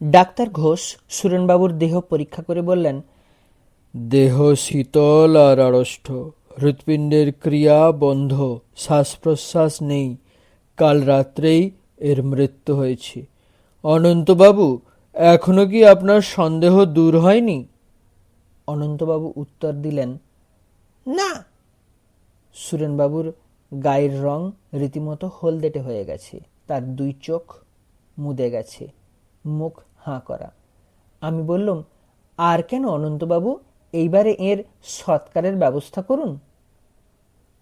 Doctor Ghosh সুরেনবাবুর দেহ পরীক্ষা করে বললেন, দেহ শীতল আর আড়ষ্ট, হৃৎপিণ্ডের ক্রিয়া বন্ধ, শ্বাস প্রশ্বাস নেই। কাল রাত্রেই এর মৃত্যু হয়েছে। অনন্তবাবু, এখনো কি আপনার সন্দেহ দূর হয়নি? অনন্তবাবু উত্তর দিলেন, না। সুরেনবাবুর গায়ের রং রীতিমতো হলদেটে হয়ে গেছে, তার দুই চোখ মুদে গেছে, মুখ হাঁ করা। আমি বললুম, আর কেন অনন্তবাবু, এইবারে এর সৎকারের ব্যবস্থা করুন।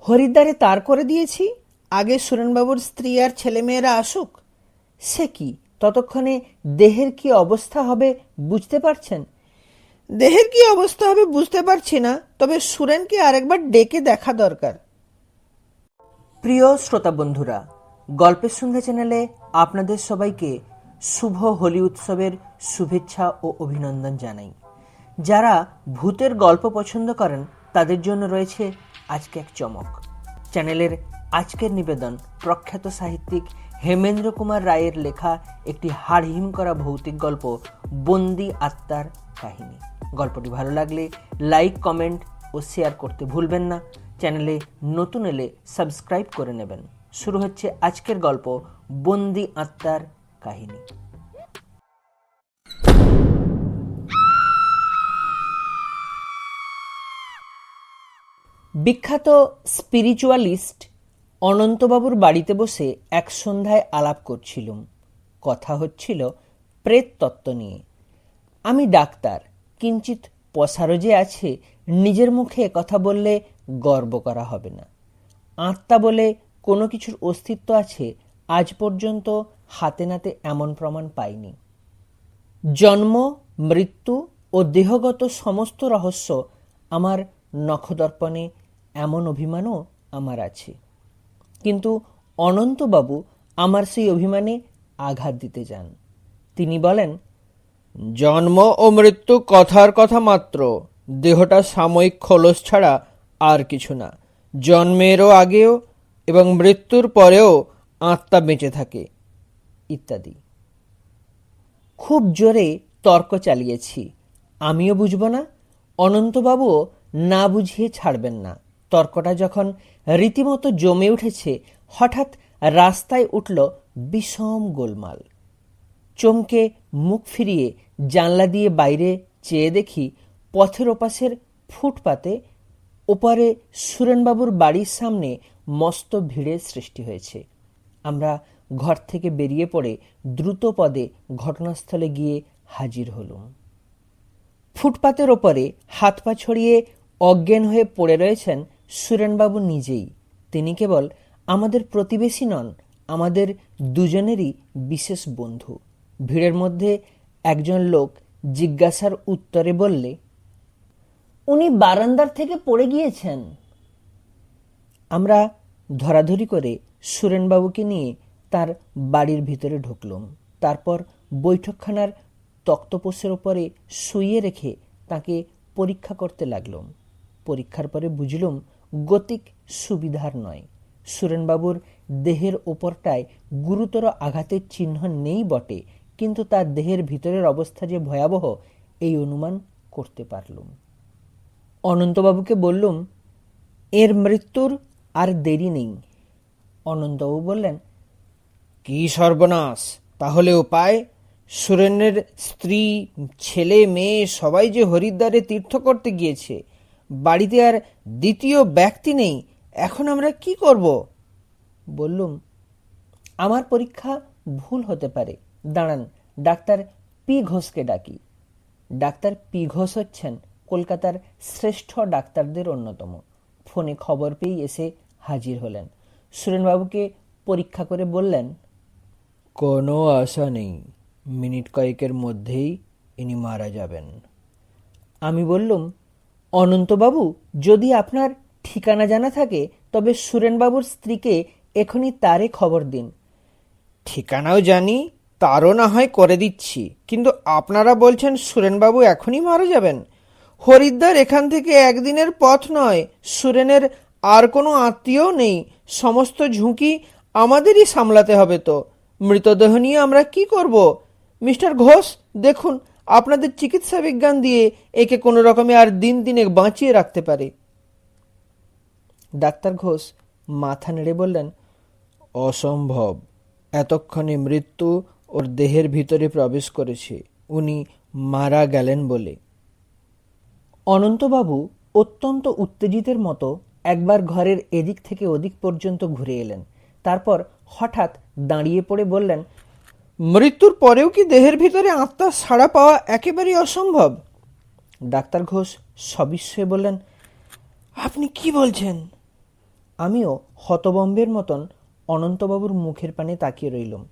হরিদ্বারে তার করে দিয়েছি, আগে সুরেনবাবুর স্ত্রী আর ছেলেমেয়েরা আসুক। সে কি, ততক্ষণে দেহের কি অবস্থা হবে বুঝতে পারছেন? দেহের কি অবস্থা হবে বুঝতে পারছি না, তবে সুরেনকে আরেকবার ডেকে দেখা দরকার। প্রিয় শ্রোতা বন্ধুরা, গল্পের সন্ধ্যা চ্যানেলে আপনাদের সবাইকে শুভ হোলি উৎসবের শুভেচ্ছা ও অভিনন্দন জানাই। যারা ভূতের গল্প পছন্দ করেন তাদের জন্য রয়েছে আজকে এক চমক। চ্যানেলের আজকের নিবেদন প্রখ্যাত সাহিত্যিক হেমেন্দ্র কুমার রায়ের লেখা একটি হাড়হিম করা ভৌতিক গল্প, বন্দি আত্মার কাহিনী। গল্পটি ভালো লাগলে লাইক, কমেন্ট ও শেয়ার করতে ভুলবেন না। চ্যানেলে নতুন এলে সাবস্ক্রাইব করে নেবেন। শুরু হচ্ছে আজকের গল্প, বন্দি আত্মার কাহিনী। বিখ্যাত স্পিরিচুয়ালিস্ট অনন্তবাবুর বাড়িতে বসে এক সন্ধ্যায় আলাপ করছিলুম। কথা হচ্ছিল প্রেত তত্ত্ব নিয়ে। আমি ডাক্তার, কিঞ্চিত পসারও যে আছে, নিজের মুখে কথা বললে গর্ব করা হবে না। আত্মা বলে কোনো কিছুর অস্তিত্ব আছে আজ পর্যন্ত হাতে নাতে এমন প্রমাণ পাইনি। জন্ম, মৃত্যু ও দেহগত সমস্ত রহস্য আমার নখদর্পণে, এমন অভিমানও আমার আছে। কিন্তু অনন্তবাবু আমার সেই অভিমানে আঘাত দিতে যান। তিনি বলেন, জন্ম ও মৃত্যু কথার কথা মাত্র, দেহটা সাময়িক খোলস ছাড়া আর কিছু না। জন্মেরও আগেও এবং মৃত্যুর পরেও আত্মা বেঁচে থাকে, ইত্যাদি। খুব জোরে তর্ক চালিয়েছি। আমিও বুঝব না, অনন্তবাবুও না বুঝিয়ে ছাড়বেন না। তর্কটা যখন রীতিমতো জমে উঠেছে, হঠাৎ রাস্তায় উঠল বিষম গোলমাল। চমকে মুখ ফিরিয়ে জানলা দিয়ে বাইরে চেয়ে দেখি, পথের ওপাশের ফুটপাতে ওপারে সুরেনবাবুর বাড়ির সামনে মস্ত ভিড়ের সৃষ্টি হয়েছে। আমরা ঘর থেকে বেরিয়ে পড়ে দ্রুত পদে ঘটনাস্থলে গিয়ে হাজির হলুম। ফুটপাতের ওপরে হাত পা ছড়িয়ে অজ্ঞান হয়ে পড়ে রয়েছেন সুরেনবাবু নিজেই। তিনি কেবল আমাদের প্রতিবেশী নন, আমাদের দুজনেরই বিশেষ বন্ধু। ভিড়ের মধ্যে একজন লোক জিজ্ঞাসার উত্তরে বললে, উনি বারান্দার থেকে পড়ে গিয়েছেন। আমরা ধরাধরি করে সুরেনবাবুকে নিয়ে তার বাড়ির ভিতরে ঢুকলুম। তারপর বৈঠকখানার তক্তপোষের ওপরে শুইয়ে রেখে তাকে পরীক্ষা করতে লাগলুম। পরীক্ষার পরে বুঝলুম গতিক সুবিধার নয়। সুরেনবাবুর দেহের ওপরটায় গুরুতর আঘাতের চিহ্ন নেই বটে, কিন্তু তার দেহের ভিতরের অবস্থা যে ভয়াবহ, এই অনুমান করতে পারলুম। অনন্তবাবুকে বললুম, এর মৃত্যুর আর দেরি নেই। অনন্তবাবু বললেন, কি সর্বনাশ! তাহলে উপায়? সুরেনের স্ত্রী, ছেলে, মেয়ে সবাই যে হরিদ্বারে তীর্থ করতে গিয়েছে। বাড়িতে আর দ্বিতীয় ব্যক্তি নেই। এখন আমরা কি করব? বললুম, আমার পরীক্ষা ভুল হতে পারে, দাঁড়ান ডাক্তার পি ঘোষকে ডাকি। ডাক্তার পি ঘোষ হচ্ছেন কলকাতার শ্রেষ্ঠ ডাক্তারদের অন্যতম। ফোনে খবর পেয়ে এসে হাজির হলেন। সুরেনবাবুকে পরীক্ষা করে বললেন, কোনো আশা নেই, মিনিট কয়েকের মধ্যেই ইনি মারা যাবেন। আমি বললুম, অনন্তবাবু, যদি আপনার ঠিকানা জানা থাকে তবে সুরেনবাবুর স্ত্রীকে এখনই তারে খবর দিন। ঠিকানাও জানি, তারও না হয় করে দিচ্ছি, কিন্তু আপনারা বলছেন সুরেনবাবু এখনই মারা যাবেন? হরিদ্বার এখান থেকে একদিনের পথ নয়। সুরেনের আর কোনো আত্মীয়ও নেই। সমস্ত ঝুঁকি আমাদেরই সামলাতে হবে তো। মৃতদেহ নিয়ে আমরা কি করব? মিস্টার ঘোষ, দেখুন, আপনাদের চিকিৎসা বিজ্ঞান দিয়ে একে কোনো রকমে আর দিন দিনেক বাঁচিয়ে রাখতে পারে। ডাক্তার ঘোষ মাথা নেড়ে বললেন, অসম্ভব। এতক্ষণে মৃত্যু ওর দেহের ভিতরে প্রবেশ করেছে, উনি মারা গেলেন বলে। অনন্তবাবু অত্যন্ত উত্তেজিতের মতো একবার ঘরের এদিক থেকে ওদিক পর্যন্ত ঘুরে এলেন। তারপর হঠাৎ দাঁড়িয়ে পড়ে বললেন, মৃত্যুর পরেও কি দেহের ভিতরে আত্মার সাড়া পাওয়া একেবারেই অসম্ভব? ডাক্তার ঘোষ সবিস্ময়ে বললেন, আপনি কি বলছেন? আমিও হতবম্বের মতন অনন্তবাবুর মুখের পানে তাকিয়ে রইলাম।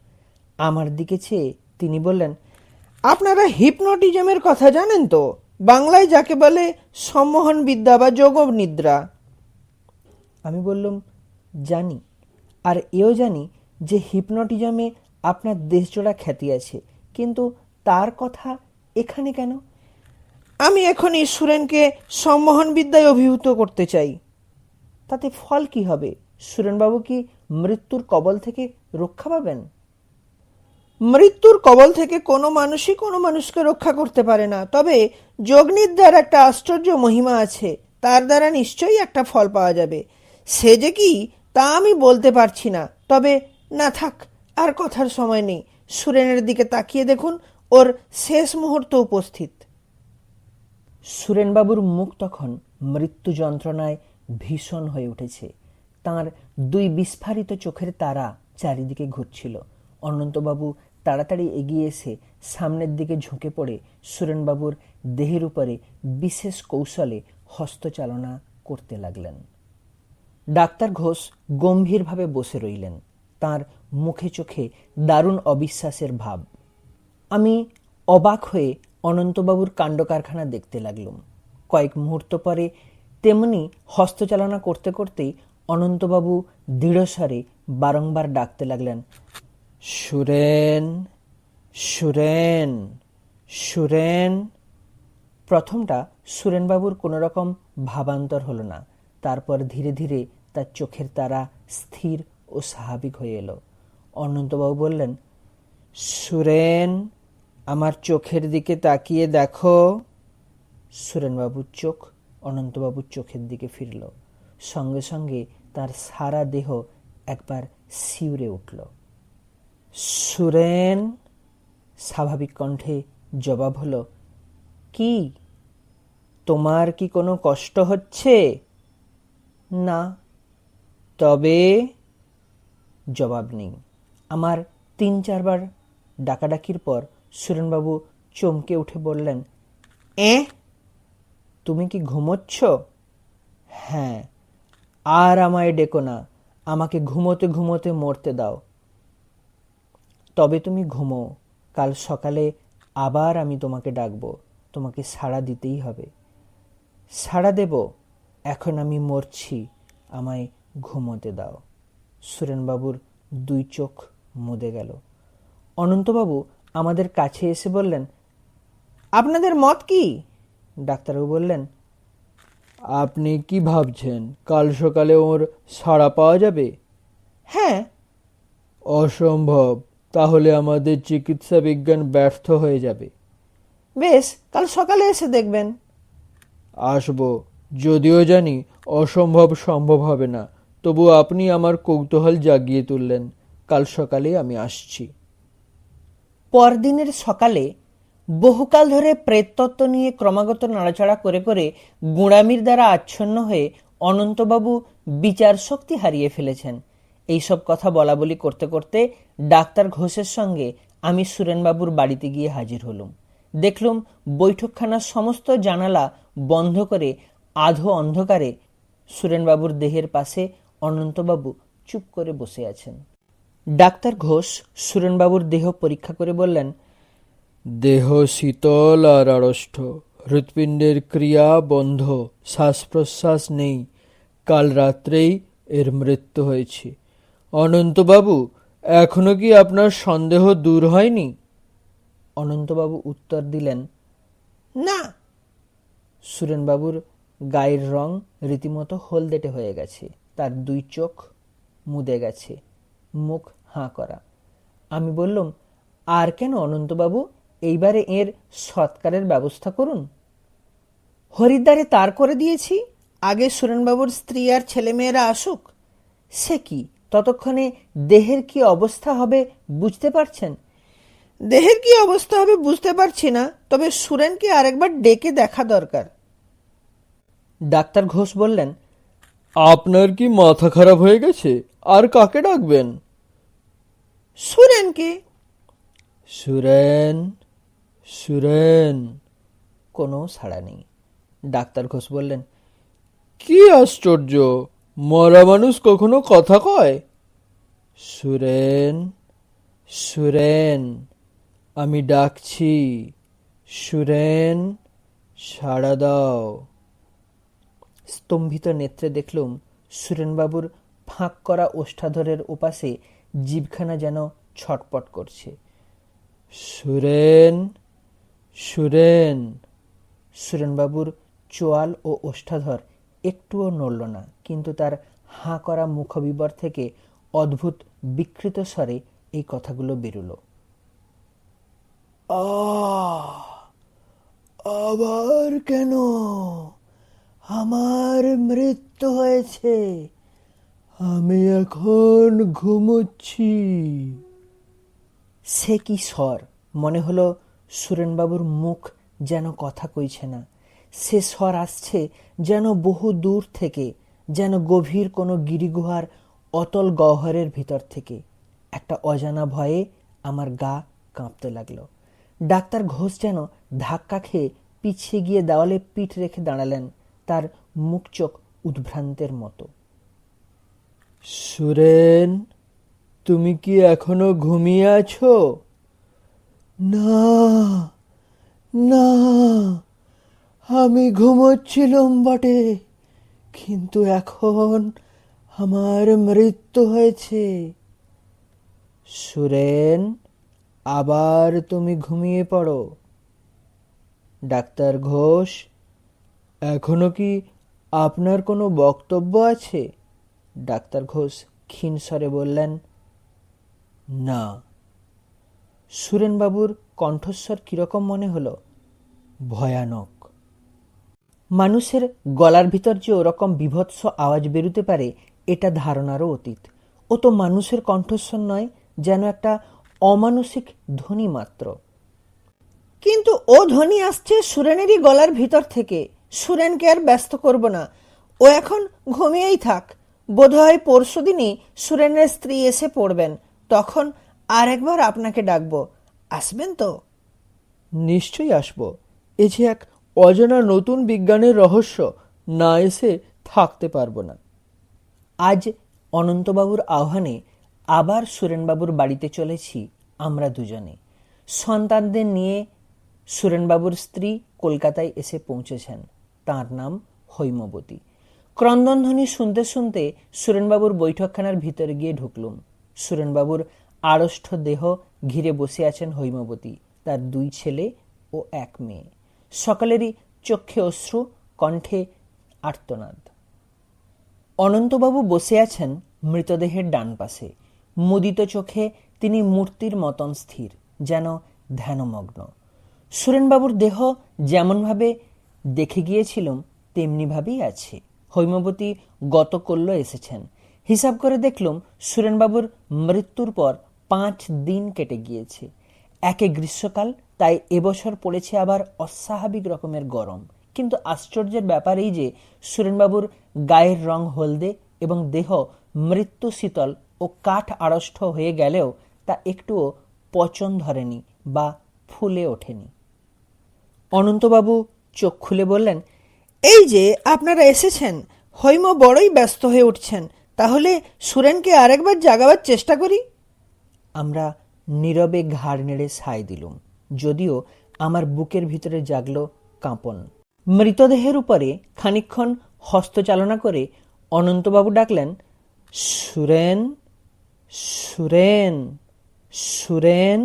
আমার দিকে চেয়ে তিনি বললেন, আপনারা হিপনোটিজমের কথা জানেন তো? বাংলায় যাকে বলে সম্মোহন বিদ্যা বা যোগ নিদ্রা। আমি বললাম, জানি, আর এও জানি যে হিপনোটিজমে আপনার দেশজোড়া খ্যাতি আছে, কিন্তু তার কথা এখানে কেন? আমি এখনই সুরেনকে সম্মোহন বিদ্যায় অভিভূত করতে চাই। তাতে ফল কি হবে? সুরেনবাবু কি মৃত্যুর কবল থেকে রক্ষা পাবেন? মৃত্যুর কবল থেকে কোনো মানুষই কোনো মানুষকে রক্ষা করতে পারে না, তবে যোগনিদ্রার একটা আশ্চর্য মহিমা আছে, তার দ্বারা নিশ্চয়ই একটা ফল পাওয়া যাবে। সে যে কি তা আমি বলতে পারছি না, তবে না থাক, আর কথার সময় নেই। সুরেনের দিকে তাকিয়ে দেখুন, ওর শেষ মুহূর্ত উপস্থিত। সুরেনবাবুর মুখ তখন মৃত্যু যন্ত্রণায় ভীষণ হয়ে উঠেছে। তার দুই বিস্ফারিত চোখের তারা চারিদিকে ঘুরছিল। অনন্তবাবু তাড়াতাড়ি এগিয়ে এসে সামনের দিকে ঝুঁকে পড়ে সুরেনবাবুর দেহের উপরে বিশেষ কৌশলে হস্তচালনা করতে লাগলেন। ডাক্তার ঘোষ গম্ভীরভাবে বসে রইলেন, তার মুখে চোখে দারুণ অবিশ্বাসের ভাব। আমি অবাক হয়ে অনন্তবাবুর কাণ্ডকারখানা দেখতে লাগলাম। কয়েক মুহূর্ত পরে তেমনি হস্তচালনা করতে করতেই অনন্তবাবু দৃঢ়স্বরে বারংবার ডাকতে লাগলেন, সুরেন, সুরেন, সুরেন। প্রথমটা সুরেনবাবুর কোনো রকম ভাবান্তর হলো না। তারপর ধীরে ধীরে তার চোখের তারা স্থির ও স্বাভাবিক হয়ে এলো। অনন্তবাবু বললেন, সুরেন, আমার চোখের দিকে তাকিয়ে দেখো। সুরেনবাবুর চোখ অনন্তবাবুর চোখের দিকে ফিরল। সঙ্গে সঙ্গে তার সারা দেহ একবার শিউরে উঠল। সুরেন, স্বাভাবিক কণ্ঠে জবাব হলো, কি? তোমার কি কোনো কষ্ট হচ্ছে? না। তবে? জবাব নেই। আমার ৩-৪ বার ডাকাডাকির পর সুরেনবাবু চমকে উঠে বললেন, তুমি কি ঘুমোচ্ছ? হ্যাঁ। আর আমায় ডেকো না, আমাকে ঘুমোতে ঘুমোতে মরতে দাও। তবে তুমি ঘুমো, কাল সকালে আবার আমি তোমাকে ডাকবো, তোমাকে সাড়া দিতেই হবে। সাড়া দেব? এখন আমি মরছি, আমায় ঘুমোতে দাও। সুরেনবাবুর ২ চোখ মুদে গেল। অনন্তবাবু আমাদের কাছে এসে বললেন, আপনাদের মত কি? ডাক্তারবাবু বললেন, আপনি কি ভাবছেন, কাল সকালে ওর সাড়া পাওয়া যাবে? হ্যাঁ। অসম্ভব। তাহলে আমাদের চিকিৎসা বিজ্ঞান ব্যর্থ হয়ে যাবে। বেশ, কাল সকালে এসে দেখবেন। আসবো, যদিও জানি অসম্ভব সম্ভব হবে না, তবু আপনি আমার কৌতূহল জাগিয়ে তুললেন। কাল সকালে আমি আসছি। পরদিনের সকালে বহুকাল ধরে প্রেততত্ত্ব নিয়ে ক্রমাগত নাড়াচাড়া করে করে গুঁড়ামির দ্বারা আচ্ছন্ন হয়ে অনন্তবাবু বিচার শক্তি হারিয়ে ফেলেছেন। এইসব কথা বলা বলি করতে করতে ডাক্তার ঘোষের সঙ্গে আমি সুরেনবাবুর বাড়িতে গিয়ে হাজির হলুম। দেখলুম বৈঠকখানার সমস্ত জানালা বন্ধ করে আধো অন্ধকারে সুরেনবাবুর দেহের পাশে অনন্তবাবু চুপ করে বসে আছেন। ডাক্তার ঘোষ সুরেনবাবুর দেহ পরীক্ষা করে বললেন, দেহ শীতল আর আড়ষ্ট, হৃৎপিণ্ডের ক্রিয়া বন্ধ, শ্বাস প্রশ্বাস নেই। কাল রাত্রেই এর মৃত্যু হয়েছে। অনন্তবাবু, এখনো কি আপনার সন্দেহ দূর হয়নি? অনন্তবাবু উত্তর দিলেন, না। সুরেনবাবুর গায়ের রং রীতিমতো হলদেটে হয়ে গেছে, তার ২ চোখ মুদে গেছে, মুখ হাঁ করা। আমি বললুম, আর কেন অনন্তবাবু, এইবারে এর সৎকারের ব্যবস্থা করুন। হরিদ্বারে তার করে দিয়েছি, আগে সুরেনবাবুর স্ত্রী আর ছেলেমেয়েরা আসুক। সে কি, ততক্ষণে দেহের কি অবস্থা হবে বুঝতে পারছেন? দেহের কি অবস্থা হবে বুঝতে পারছি না, তবে সুরেনকে আরেকবার ডেকে দেখা দরকার। ডাক্তার ঘোষ বললেন, আপনার কি মাথা খারাপ হয়ে গেছে? আর কাকে ডাকবেন? সুরেনকে। সুরেন, সুরেন। কোনো সাড়া নেই। ডাক্তার ঘোষ বললেন, কি আশ্চর্য, মরা মানুষ কখনো কথা কয়? সুরেন, সুরেন, আমি ডাকছি। সুরেন, সাড়া দাও। স্তম্ভিত নেত্রে দেখলুম সুরেনবাবুর ফাঁক করা ওষ্ঠাধরের ওপাশে জিভখানা যেন ছটপট করছে। সুরেন, সুরেন। সুরেনবাবুর চোয়াল ও ওষ্ঠাধর একটুও নড়ল না, কিন্তু তার হাঁ করা মুখবিবর থেকে অদ্ভুত বিকৃত স্বরে এই কথাগুলো বেরুল। আবার কেন? আমার মৃত্যু হয়েছে, আমি এখন ঘুমোচ্ছি। সে কি স্বর! মনে হলো সুরেনবাবুর মুখ যেন কথা কইছে না। সে স্বর আসছে যেন বহু দূর থেকে, যেন গভীর কোনো গিরিগুহার অতল গহ্বরের ভিতর থেকে। একটা অজানা ভয়ে আমার গা কাঁপতে লাগলো। ডাক্তার ঘোষ যেন ধাক্কা খেয়ে পিছিয়ে গিয়ে দেওয়ালে পিঠ রেখে দাঁড়ালেন, তার মুখ চোখ উদ্ভ্রান্তের মতো। সুরেন, তুমি কি এখনো ঘুমিয়ে আছো? না, না, আমি ঘুমোচ্ছিলাম বটে, কিন্তু এখন আমার মৃত্যু হয়েছে। সুরেন, আবার তুমি ঘুমিয়ে পড়ো। ডাক্তার ঘোষ, এখনো কি আপনার কোনো বক্তব্য আছে? ডাক্তার ঘোষ ক্ষীণ স্বরে বললেন, না। সুরেনবাবুর কণ্ঠস্বর কিরকম মনে হলো? ভয়ানক। মানুষের গলার ভিতর যে ওরকম বিভৎস আওয়াজ বেরুতে পারে এটা ধারণারও অতীত। ও তো মানুষের কণ্ঠস্বর নয়, যেন একটা অমানসিক ধ্বনি মাত্র। কিন্তু ও ধ্বনি আসছে সুরেনেরই গলার ভিতর থেকে। সুরেনকে আর ব্যস্ত করব না, ও এখন ঘুমিয়েই থাক। বোধহয় পরশুদিনই সুরেনের স্ত্রী এসে পড়বেন, তখন আর একবার আপনাকে ডাকবো। আসবেন তো? নিশ্চয়ই আসব। এ যে এক অজানা নতুন বিজ্ঞানের রহস্য, না এসে থাকতে পারবো না। আজ অনন্তবাবুর আহ্বানে আবার সুরেনবাবুর বাড়িতে চলেছি আমরা দুজনে। সন্তানদের নিয়ে সুরেনবাবুর স্ত্রী কলকাতায় এসে পৌঁছেছেন। তাঁর নাম হৈমবতী। ক্রন্দনধ্বনি শুনতে শুনতে সুরেনবাবুর বৈঠকখানার ভিতরে গিয়ে ঢুকলুম। সুরেনবাবুর আড়ষ্ঠ দেহ ঘিরে বসে আছেন হৈমবতী, তার 2 ছেলে ও 1 মেয়ে। সকলেরই চক্ষে অশ্রু, কণ্ঠে আর্তনাদ। অনন্তবাবু বসে আছেন মৃতদেহের ডান পাশে। মুদিত চোখে তিনি মূর্তির মতন স্থির, যেন ধ্যানমগ্ন। সুরেনবাবুর দেহ যেমনভাবে দেখে গিয়েছিলাম তেমনিভাবেই আছে। হৈমবতী গতকল্য এসেছেন। হিসাব করে দেখলুম সুরেনবাবুর মৃত্যুর পর 5 দিন কেটে গিয়েছে। একে গ্রীষ্মকাল, তাই এবছর পড়েছে আবার অস্বাভাবিক রকমের গরম। কিন্তু আশ্চর্যের ব্যাপার এই যে সুরেনবাবুর গায়ের রং হলদে এবং দেহ মৃত্যু শীতল ও কাঠ আড়ষ্ঠ হয়ে গেলেও তা একটুও পচন ধরেনি বা ফুলে ওঠেনি। অনন্তবাবু চোখ খুলে বললেন, এই যে আপনারা এসেছেন, হৈম বড়ই ব্যস্ত হয়ে উঠছেন, তাহলে সুরেনকে আরেকবার জাগাবার চেষ্টা করি। আমরা নীরবে ঘাড় নেড়ে সায় দিলুম, যদিও আমার বুকের ভিতরে জাগলো কাঁপন। মৃতদেহের উপরে খানিকক্ষণ হস্তচালনা করে অনন্তবাবু ডাকলেন, সুরেন, সুরেন, সুরেন।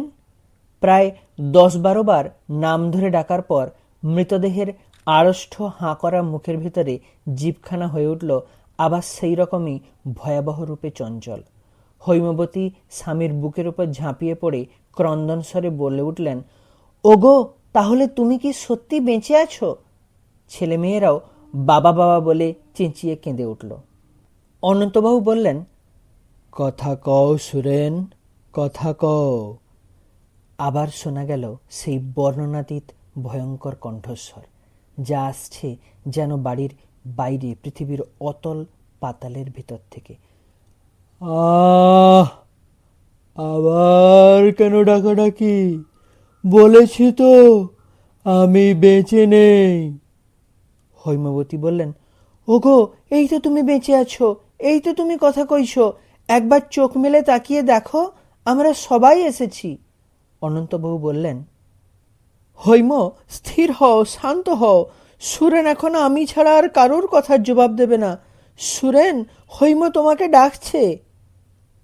প্রায় 10-12 বার নাম ধরে ডাকার পর মৃতদেহের আড়ষ্ঠ হাঁ করা মুখের ভিতরে জিভখানা হয়ে উঠল আবার সেই রকমই ভয়াবহ রূপে চঞ্চল। হৈমবতী স্বামীর বুকের উপর ঝাঁপিয়ে পড়ে ক্রন্দন স্বরে বলে উঠলেন, ওগো, তাহলে তুমি কি সত্যি বেঁচে আছো? ছেলেমেয়েরাও বাবা বাবা বলে চেঁচিয়ে কেঁদে উঠল। অনন্তবাবু বললেন, কথা কও সুরেন, কথা কও। আবার শোনা গেল সেই বর্ণনাতীত ভয়ঙ্কর কণ্ঠস্বর, যা আসছে যেন বাড়ির বাইরে পৃথিবীর অতল পাতালের ভিতর থেকে। আহ, আবার কেন ডাকাডাকি? বলেছি তো আমি বেঁচে নেই। হৈমবতী বললেন, ওগো, এই তো তুমি বেঁচে আছো, এই তো তুমি কথা কইছো, একবার চোখ মেলে তাকিয়ে দেখো, আমরা সবাই এসেছি। অনন্তবাবু বললেন, হৈম, স্থির হও, শান্ত হও। সুরেন এখন আমি ছাড়া আর কারোর কথার জবাব দেবে না। সুরেন, হৈম তোমাকে ডাকছে।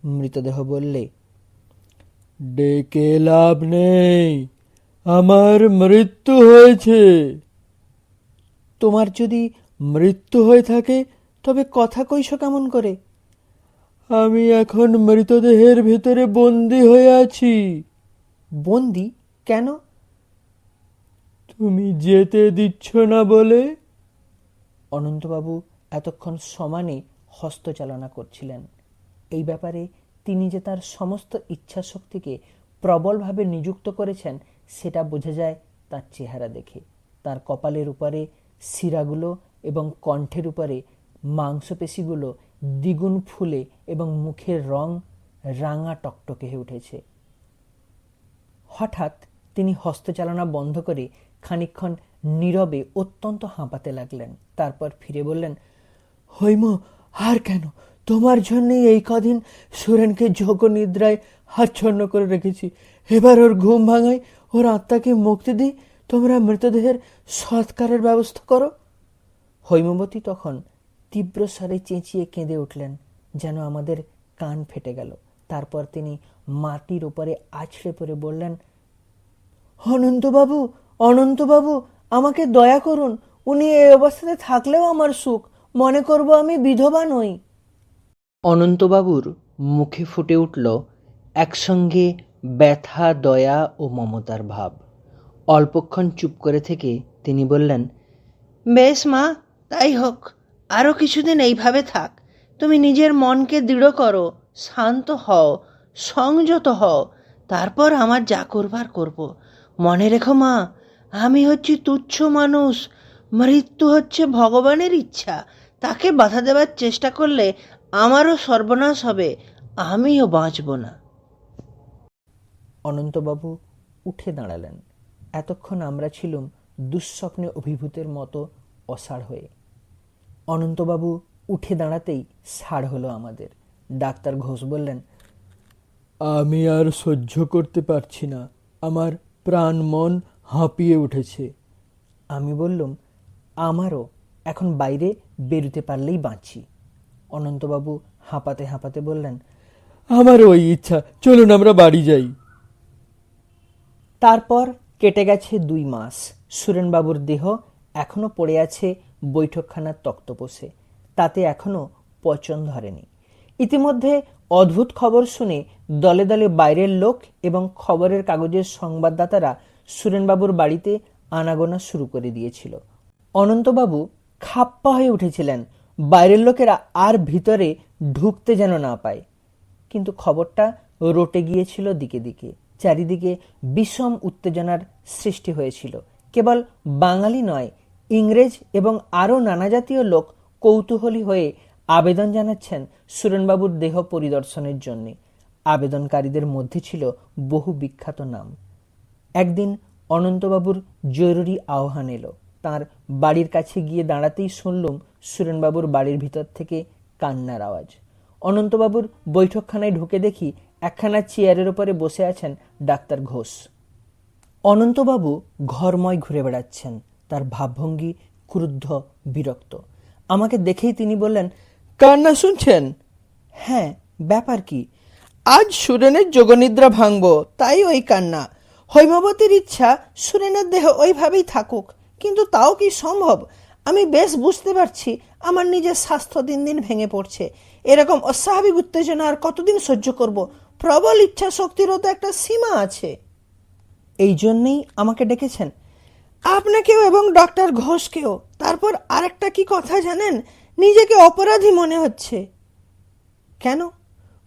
মৃতদেহ বললে, ডেকে লাভ নেই, আমার মৃত্যু হয়েছে। তোমার যদি মৃত্যু হয়ে থাকে তবে কথা কইছো কেমন করে? আমি এখন মৃতদেহের ভিতরে বন্দি হয়ে আছি। বন্দি কেন? তুমি যেতে দিচ্ছ না বলে। অনন্তবাবু এতক্ষণ সমানে হস্তচালনা করছিলেন। এই ব্যাপারে তিনি যে তার সমস্ত ইচ্ছাশক্তিকে প্রবলভাবে নিযুক্ত করেছেন সেটা বোঝা যায় তার চেহারা দেখে। তার কপালের উপরে শিরাগুলো এবং কণ্ঠের উপরে মাংসপেশিগুলো দ্বিগুণ ফুলে এবং মুখের রং রাঙা টকটকে হয়ে উঠেছে। হঠাৎ তিনি হস্তচালনা বন্ধ করে খানিকক্ষণ নীরবে অত্যন্ত হাঁপাতে লাগলেন। তারপর ফিরে বললেন, হৈম, আর কেন? তোমার জন্যই এই কদিন সুরেনকে যোগ নিদ্রায় আচ্ছন্ন করে রেখেছি। এবার ওর ঘুম ভাঙাই, ওর আত্মাকে মুক্তি দিই। তোমরা মৃতদেহের সৎকারের ব্যবস্থা করো। হৈমবতী তখন তীব্র স্বরে চেঁচিয়ে কেঁদে উঠলেন, যেন আমাদের কান ফেটে গেল। তারপর তিনি মাটির উপরে আছড়ে পড়ে বললেন, অনন্তবাবু, অনন্তবাবু, আমাকে দয়া করুন। উনি এই অবস্থাতে থাকলেও আমার সুখ। মনে করব আমি বিধবা নই। অনন্তবাবুর মুখে ফুটে উঠল একসঙ্গে ব্যথা, দয়া ও মমতার ভাব। অল্পক্ষণ চুপ করে থেকে তিনি বললেন, বেশ মা, তাই হোক। আরও কিছুদিন এইভাবে থাক। তুমি নিজের মনকে দৃঢ় করো, শান্ত হও, সংযত হও। তারপর আমার যা করবার করব। মনে রেখো মা, আমি হচ্ছি তুচ্ছ মানুষ। মৃত্যু হচ্ছে ভগবানের ইচ্ছা। তাকে বাধা দেবার চেষ্টা করলে আমারও সর্বনাশ হবে, আমিও বাঁচব না। অনন্তবাবু উঠে দাঁড়ালেন। এতক্ষণ আমরা ছিলুম দুঃস্বপ্নে অভিভূতের মতো অসাড় হয়ে। অনন্তবাবু উঠে দাঁড়াতেই সাড় হলো আমাদের। ডাক্তার ঘোষ বললেন, আমি আর সহ্য করতে পারছি না, আমার প্রাণ মন হাঁপিয়ে উঠেছে। আমি বললুম, আমারও। এখন বাইরে বেরোতে পারলেই বাঁচি। অনন্তবাবু হাঁপাতে হাঁপাতে বললেন, আমার ওই ইচ্ছা, চলুন আমরা বাড়ি যাই। তারপর কেটে গেছে 2 মাস। সুরেনবাবুর দেহ এখনো পড়ে আছে বৈঠকখানার তক্তপোষে। তাতে এখনো পচন ধরেনি। ইতিমধ্যে অদ্ভুত খবর শুনে দলে দলে বাইরের লোক এবং খবরের কাগজের সংবাদদাতারা সুরেনবাবুর বাড়িতে আনাগোনা শুরু করে দিয়েছিল। অনন্তবাবু খাপ্পা হয়ে উঠেছিলেন। বাইরের লোকেরা আর ভিতরে ঢুকতে যেন না পায়। কিন্তু খবরটা রটে গিয়েছিল দিকে দিকে। চারিদিকে বিষম উত্তেজনার সৃষ্টি হয়েছিল। কেবল বাঙালি নয়, ইংরেজ এবং আরও নানা জাতীয় লোক কৌতূহলী হয়ে আবেদন জানাচ্ছেন সুরেনবাবুর দেহ পরিদর্শনের জন্যে। আবেদনকারীদের মধ্যে ছিল বহু বিখ্যাত নাম। একদিন অনন্তবাবুর জরুরি আহ্বান এলো। তাঁর বাড়ির কাছে গিয়ে দাঁড়াতেই শুনলুম সুরেনবাবুর বাড়ির ভিতর থেকে কান্নার আওয়াজ। অনন্তবাবুর বৈঠকখানায় ঢুকে দেখি একখানা চেয়ারের উপরে বসে আছেন ডাক্তার ঘোষ। অনন্তবাবু ঘরময় ঘুরে বেড়াচ্ছেন। তার ভাবভঙ্গি ক্রুদ্ধ, বিরক্ত। আমাকে দেখেই তিনি বললেন, কান্না শুনছেন? হ্যাঁ, ব্যাপার কি? আজ সুরেনের যোগনিদ্রা ভাঙব, তাই ওই কান্না। হৈমবতীর ইচ্ছা সুরেনের দেহ ওইভাবেই থাকুক, কিন্তু তাও কি সম্ভব? আমি বেশ বুঝতে পারছি আমার নিজের স্বাস্থ্য দিন দিন ভেঙে পড়ছে। এরকম অস্বাভাবিক উত্তেজনা আর কতদিন সহ্য করব? প্রবল ইচ্ছা শক্তিরও তো একটা সীমা আছে। এই জন্যই আমাকে ডেকেছেন? আপনাকেও এবং ডক্টর ঘোষকেও। তারপর আরেকটা কি কথা জানেন? নিজেকে অপরাধী মনে হচ্ছে। কেন?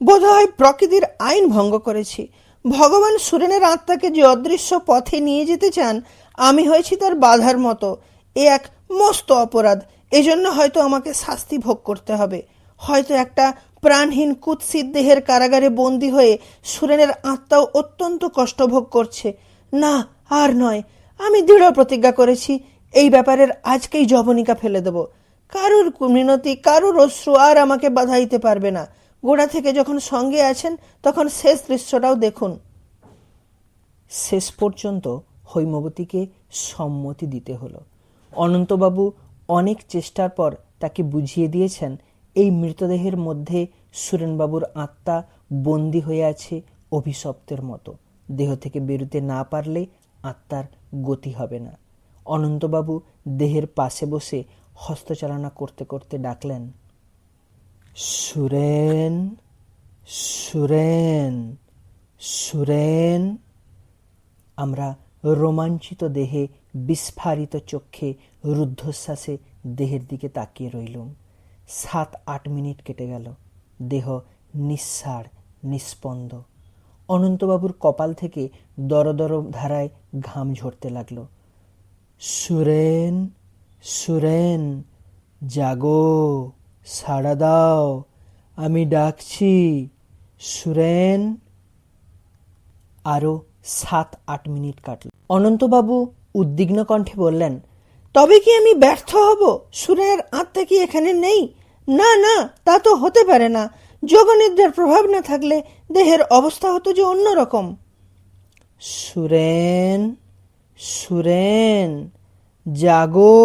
বোধহয় প্রকৃতির আইন ভঙ্গ করেছি। ভগবান সুরেনের আত্মাকে যে অদৃশ্য পথে নিয়ে যেতে চান, আমি হয়েছি তার বাধার মতো। এ এক মস্ত অপরাধ। এজন্য হয়তো আমাকে শাস্তি ভোগ করতে হবে। হয়তো একটা প্রাণহীন কুৎসিত দেহের কারাগারে বন্দী হয়ে সুরেনের আত্মাও অত্যন্ত কষ্ট ভোগ করছে। না, আর নয়। আমি দৃঢ় প্রতিজ্ঞা করেছি, এই ব্যাপারের আজকেই জবনিকা ফেলে দেব। কারুর মিনতি, কারুর অশ্রু আর আমাকে বাধা দিতে পারবে না। গোড়া থেকে যখন সঙ্গে আছেন, তখন শেষ দৃশ্যটাও দেখুন। শেষ পর্যন্ত হৈমবতীকে সম্মতি দিতে হলো। অনন্তবাবু অনেক চেষ্টার পর তাকে বুঝিয়ে দিয়েছেন এই মৃতদেহের মধ্যে সুরেনবাবুর আত্মা বন্দী হয়ে আছে অভিশপ্তের মতো। দেহ থেকে বেরোতে না পারলে আত্মার গতি হবে না। অনন্তবাবু দেহের পাশে বসে হস্তচালনা করতে করতে ডাকলেন, সুরেন, সুরেন, সুরেন। আমরা রোমাঞ্চিত দেহে, বিস্ফারিত চক্ষে, রুদ্ধশ্বাসে দেহের দিকে তাকিয়ে রইলুম। 7-8 মিনিট কেটে গেল। দেহ নিঃসাড়, নিস্পন্দ। অনন্তবাবুর কপাল থেকে দরদর ধারায় ঘাম ঝরতে লাগলো। সুরেন, সুরেন, জাগো, সাড়া দাও, আমি ডাকছি, সুরেন। আরো 7-8 মিনিট কাটল। অনন্তবাবু উদ্বিগ্ন কণ্ঠে বললেন, তবে কি আমি ব্যর্থ হব? সুরেনের আত্মা কি এখানে নেই? না না, তা তো হতে পারে না। যোগনিদ্রার প্রভাব না থাকলে দেহের অবস্থা হতো যে অন্যরকম। সুরেন, সুরেন, জাগো,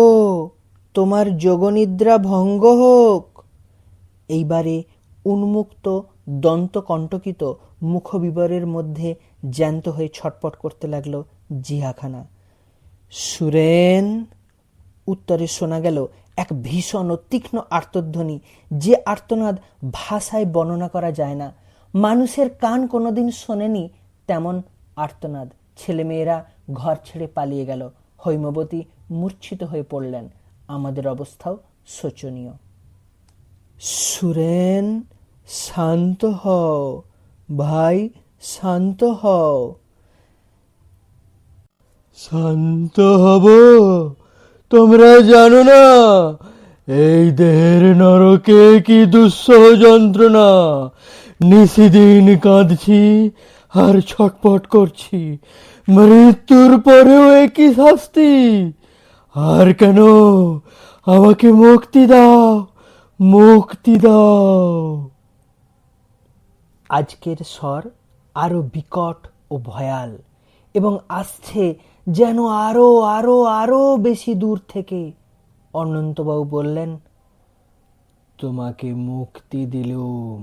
তোমার যোগনিদ্রা ভঙ্গ হোক। এইবারে উন্মুক্ত দন্তকণ্টকিত মুখবিবরের মধ্যে জ্যান্ত হয়ে ছটপট করতে লাগলো জিহাখানা। সুরেন। উত্তরে শোনা গেল এক ভীষণ ও তীক্ষ্ণ আর্তধ্বনি, যে আর্তনাদ ভাষায় বর্ণনা করা যায় না। মানুষের কান কোনোদিন শোনেনি তেমন আর্তনাদ। ছেলেমেয়েরা ঘর ছেড়ে পালিয়ে গেল। হৈমবতী মূর্ছিত হয়ে পড়লেন। আমাদের অবস্থাও শোচনীয়। সুরেন, শান্ত হও ভাই, শান্ত হও। শান্ত হব? তোমরা জানো না এই দেহের নরকে কি দুঃসহ যন্ত্রণা। নিশিদিন কাঁদছি আর ছটপট করছি। মৃত্যুর পরেও একই শাস্তি। আর কেন? আমাকে মুক্তি দাও, মুক্তি দাও। আজকের স্বর আরো বিকট ও ভয়াল এবং আসছে যেন আরো আরো আরো বেশি দূর থেকে। অনন্তবাবু বললেন, তোমাকে মুক্তি দিলুম।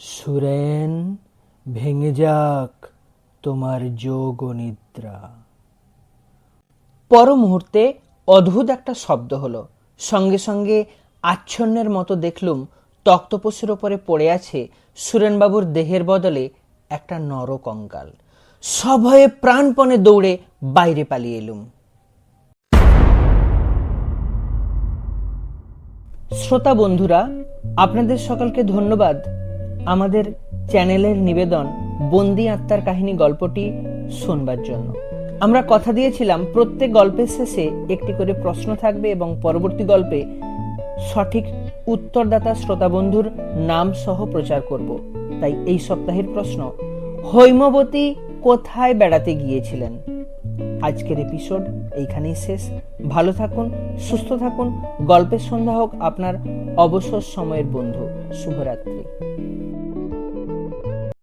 সুরেন, ভেঙে যাক তোমার যোগ নিদ্রা। পর মুহূর্তে অদ্ভুত একটা শব্দ হলো। সঙ্গে সঙ্গে আচ্ছন্নের মতো দেখলুম তক্তপোষের ওপরে পড়ে আছে সুরেনবাবুর দেহের বদলে একটা নরকঙ্কাল। সভয়ে প্রাণপণে দৌড়ে বাইরে পালিয়ে এলুম। শ্রোতা বন্ধুরা, আপনাদের সকলকে ধন্যবাদ আমাদের চ্যানেলের নিবেদন বন্দি আত্মার কাহিনী গল্পটি শোনবার জন্য। আমরা কথা দিয়েছিলাম প্রত্যেক গল্পের শেষে একটি করে প্রশ্ন থাকবে এবং পরবর্তী গল্পে সঠিক উত্তরদাতা শ্রোতা বন্ধুর নাম সহ প্রচার করব। তাই এই সপ্তাহের প্রশ্ন, হৈমবতী কোথায় বেড়াতে গিয়েছিলেন? আজকের এপিসোড এইখানেই শেষ। ভালো থাকুন, সুস্থ থাকুন। গল্পের সন্ধ্যা হোক আপনার অবসর সময়ের বন্ধু। শুভরাত্রি।